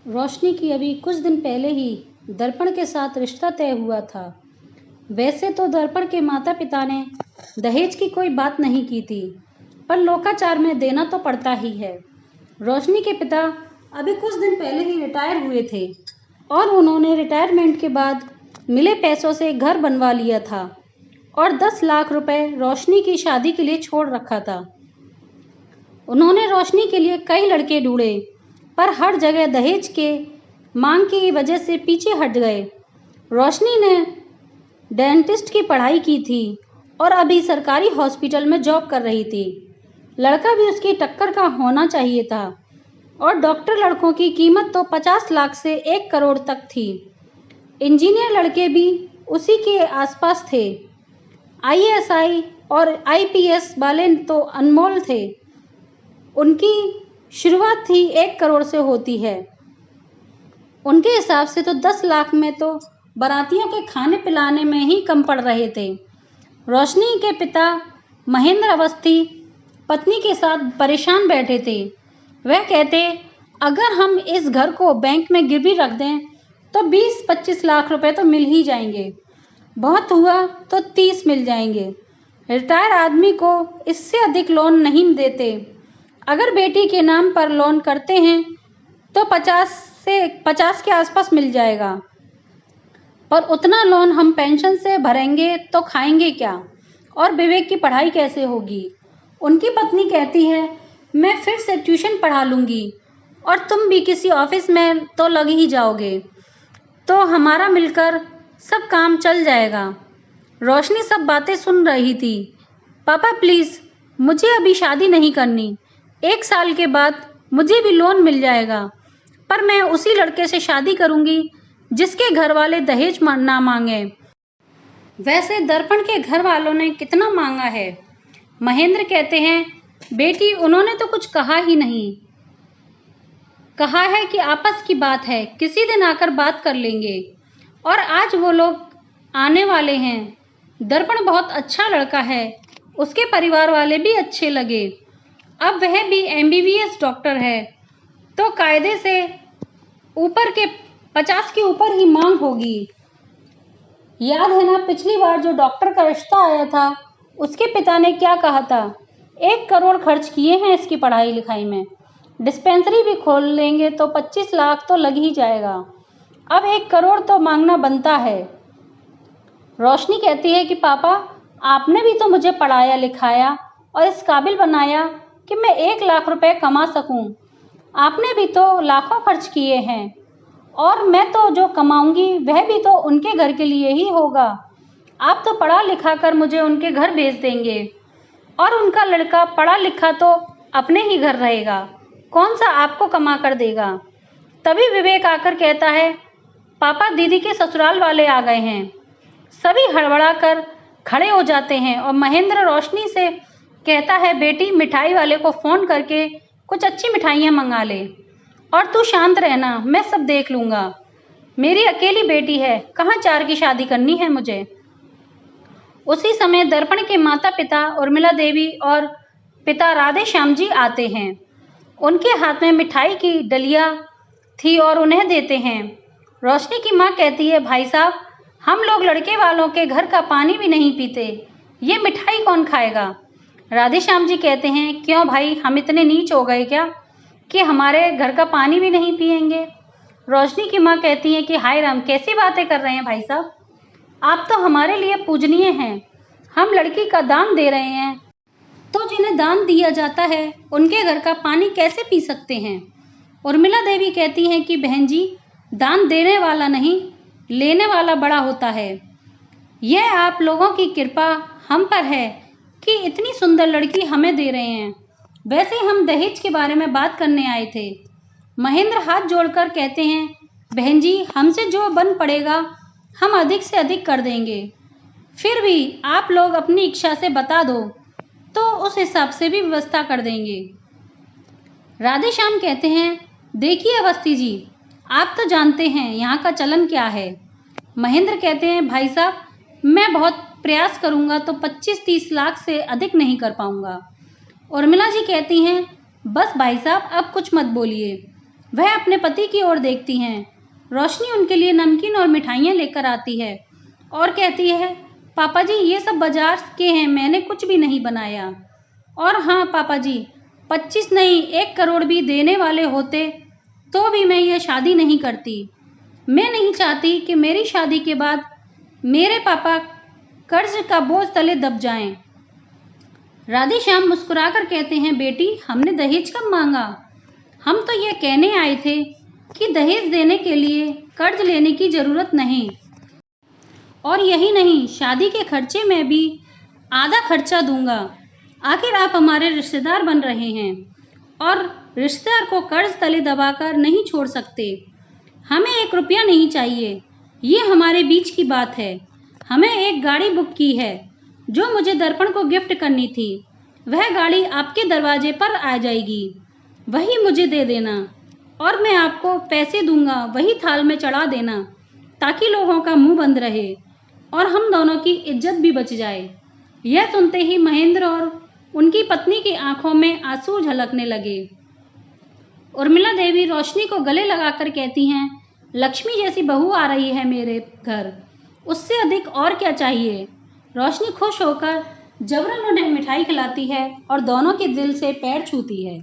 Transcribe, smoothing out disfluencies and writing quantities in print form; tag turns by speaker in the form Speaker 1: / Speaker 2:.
Speaker 1: रोशनी की अभी कुछ दिन पहले ही दर्पण के साथ रिश्ता तय हुआ था। वैसे तो दर्पण के माता पिता ने दहेज की कोई बात नहीं की थी, पर लोकाचार में देना तो पड़ता ही है। रोशनी के पिता अभी कुछ दिन पहले ही रिटायर हुए थे और उन्होंने रिटायरमेंट के बाद मिले पैसों से घर बनवा लिया था और 10 लाख रुपए रोशनी की शादी के लिए छोड़ रखा था। उन्होंने रोशनी के लिए कई लड़के ढूंढे, पर हर जगह दहेज के मांग की वजह से पीछे हट गए। रोशनी ने डेंटिस्ट की पढ़ाई की थी और अभी सरकारी हॉस्पिटल में जॉब कर रही थी। लड़का भी उसकी टक्कर का होना चाहिए था और डॉक्टर लड़कों की कीमत तो 50 लाख से 1 करोड़ तक थी। इंजीनियर लड़के भी उसी के आसपास थे। आईएएस और आईपीएस वाले तो अनमोल थे। उनकी शुरुआत ही 1 करोड़ से होती है। उनके हिसाब से तो 10 लाख में तो बारातियों के खाने पिलाने में ही कम पड़ रहे थे। रोशनी के पिता महेंद्र अवस्थी पत्नी के साथ परेशान बैठे थे। वह कहते, अगर हम इस घर को बैंक में गिरवी रख दें तो 20-25 लाख रुपए तो मिल ही जाएंगे, बहुत हुआ तो 30 मिल जाएंगे। रिटायर आदमी को इससे अधिक लोन नहीं देते। अगर बेटी के नाम पर लोन करते हैं तो 50 के आसपास मिल जाएगा, पर उतना लोन हम पेंशन से भरेंगे तो खाएंगे क्या और विवेक की पढ़ाई कैसे होगी। उनकी पत्नी कहती है, मैं फिर से ट्यूशन पढ़ा लूँगी और तुम भी किसी ऑफिस में तो लग ही जाओगे, तो हमारा मिलकर सब काम चल जाएगा। रोशनी सब बातें सुन रही थी। पापा प्लीज़, मुझे अभी शादी नहीं करनी। 1 साल के बाद मुझे भी लोन मिल जाएगा, पर मैं उसी लड़के से शादी करूंगी जिसके घर वाले दहेज ना मांगे। वैसे दर्पण के घर वालों ने कितना मांगा है? महेंद्र कहते हैं, बेटी उन्होंने तो कुछ कहा ही नहीं। कहा है कि आपस की बात है, किसी दिन आकर बात कर लेंगे। और आज वो लोग आने वाले हैं। दर्पण बहुत अच्छा लड़का है, उसके परिवार वाले भी अच्छे लगे। अब वह भी एमबीबीएस डॉक्टर है, तो कायदे से ऊपर के 50 के ऊपर ही मांग होगी। याद है ना पिछली बार जो डॉक्टर का रिश्ता आया था, उसके पिता ने क्या कहा था? 1 करोड़ खर्च किए हैं इसकी पढ़ाई लिखाई में। डिस्पेंसरी भी खोल लेंगे तो 25 लाख तो लग ही जाएगा। अब 1 करोड़ तो मांगना बनता है। रोशनी कहती है कि पापा, आपने भी तो मुझे पढ़ाया लिखाया और इस काबिल बनाया कि मैं 1 लाख रुपए कमा सकूं। आपने भी तो लाखों खर्च किए हैं और मैं तो जो कमाऊंगी वह भी तो उनके घर के लिए ही होगा। आप तो पढ़ा लिखा कर मुझे उनके घर भेज देंगे और उनका लड़का पढ़ा लिखा तो अपने ही घर रहेगा, कौन सा आपको कमा कर देगा। तभी विवेक आकर कहता है, पापा दीदी के ससुराल वाले आ गए हैं। सभी हड़बड़ा कर खड़े हो जाते हैं और महेंद्र रोशनी से कहता है, बेटी मिठाई वाले को फ़ोन करके कुछ अच्छी मिठाइयाँ मंगा ले और तू शांत रहना, मैं सब देख लूँगा। मेरी अकेली बेटी है, कहाँ 4 की शादी करनी है मुझे। उसी समय दर्पण के माता पिता उर्मिला देवी और पिता राधे श्याम जी आते हैं। उनके हाथ में मिठाई की डलिया थी और उन्हें देते हैं। रोशनी की माँ कहती है, भाई साहब, हम लोग लड़के वालों के घर का पानी भी नहीं पीते, ये मिठाई कौन खाएगा। राधे श्याम जी कहते हैं, क्यों भाई, हम इतने नीच हो गए क्या कि हमारे घर का पानी भी नहीं पिएंगे। रोशनी की माँ कहती है कि हाय राम, कैसी बातें कर रहे हैं भाई साहब, आप तो हमारे लिए पूजनीय हैं। हम लड़की का दान दे रहे हैं, तो जिन्हें दान दिया जाता है उनके घर का पानी कैसे पी सकते हैं। उर्मिला देवी कहती हैं कि बहन जी, दान देने वाला नहीं, लेने वाला बड़ा होता है। यह आप लोगों की कृपा हम पर है कि इतनी सुंदर लड़की हमें दे रहे हैं। वैसे हम दहेज के बारे में बात करने आए थे। महेंद्र हाथ जोड़कर कहते हैं, बहन जी, हमसे जो बन पड़ेगा हम अधिक से अधिक कर देंगे। फिर भी आप लोग अपनी इच्छा से बता दो तो उस हिसाब से भी व्यवस्था कर देंगे। राधे श्याम कहते हैं, देखिए अवस्थी जी, आप तो जानते हैं यहाँ का चलन क्या है। महेंद्र कहते हैं, भाई साहब, मैं बहुत प्रयास करूँगा तो 25-30 लाख से अधिक नहीं कर पाऊँगा। उर्मिला जी कहती हैं, बस भाई साहब, अब कुछ मत बोलिए, वह अपने पति की ओर देखती हैं। रोशनी उनके लिए नमकीन और मिठाइयाँ लेकर आती है और कहती है, पापा जी ये सब बाजार के हैं, मैंने कुछ भी नहीं बनाया। और हाँ पापा जी, 25 नहीं 1 करोड़ भी देने वाले होते तो भी मैं ये शादी नहीं करती। मैं नहीं चाहती कि मेरी शादी के बाद मेरे पापा कर्ज का बोझ तले दब जाएं। राधेश्याम मुस्कुराकर कहते हैं, बेटी हमने दहेज कब मांगा? हम तो ये कहने आए थे कि दहेज देने के लिए कर्ज लेने की जरूरत नहीं। और यही नहीं, शादी के खर्चे में भी आधा खर्चा दूंगा। आखिर आप हमारे रिश्तेदार बन रहे हैं और रिश्तेदार को कर्ज तले दबाकर नहीं छोड़ सकते। हमें 1 रुपया नहीं चाहिए, ये हमारे बीच की बात है। हमें एक गाड़ी बुक की है जो मुझे दर्पण को गिफ्ट करनी थी। वह गाड़ी आपके दरवाजे पर आ जाएगी, वही मुझे दे देना और मैं आपको पैसे दूंगा, वही थाल में चढ़ा देना ताकि लोगों का मुंह बंद रहे और हम दोनों की इज्जत भी बच जाए। यह सुनते ही महेंद्र और उनकी पत्नी की आंखों में आंसू झलकने लगे। उर्मिला देवी रोशनी को गले लगाकर कहती हैं, लक्ष्मी जैसी बहू आ रही है मेरे घर, उससे अधिक और क्या चाहिए। रोशनी खुश होकर जबरन उन्हें मिठाई खिलाती है और दोनों के दिल से पैर छूती है।